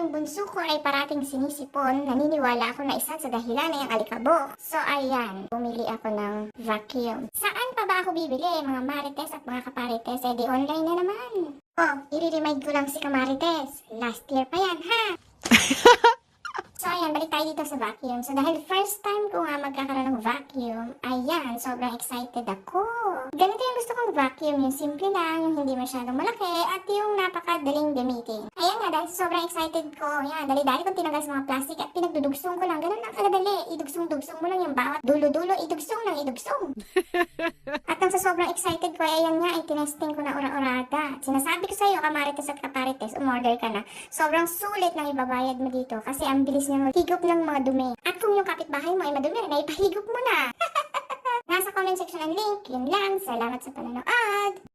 yung bunso ko ay parating sinisipon, naniniwala ako na isa sa dahilan ay ang alikabok. So ayan, bumili ako ng vacuum. Saan pa ba ako bibili mga marites at mga kaparites? Eh di online na naman. Oh, i-remind ko lang si Kamarites. Last year pa yan, ha? So ayan, balik tayo dito sa vacuum. So dahil first time ko nga magkakaroon ng vacuum, ayan, sobrang excited ako. Ganito yung gusto kong vacuum, yung simple lang, yung hindi masyadong malaki, at yung napakadaling gamitin. Ayan nga, dahil sobrang excited ko, yan, dali-dali kong tinanggal sa mga plastic at pinagdudugsong ko lang. Ganun lang kadali, idugsong-dugsong mo lang yung bawat dulo-dulo, idugsong lang, idugsong. At nang sa sobrang excited ko, ayan nga, ay tinesting ko na ora-orada. Sinasabi ko sa iyo, Kamarites at Kaparites, umorder ka na. Sobrang sulit ng ibabayad mo dito kasi ang bilis niya maghigop ng mga dumi. At kung yung kapitbahay mo ay madumi rin, ay ipahigop mo na. Nasa comment section ang link. Yun lang. Salamat sa panonood.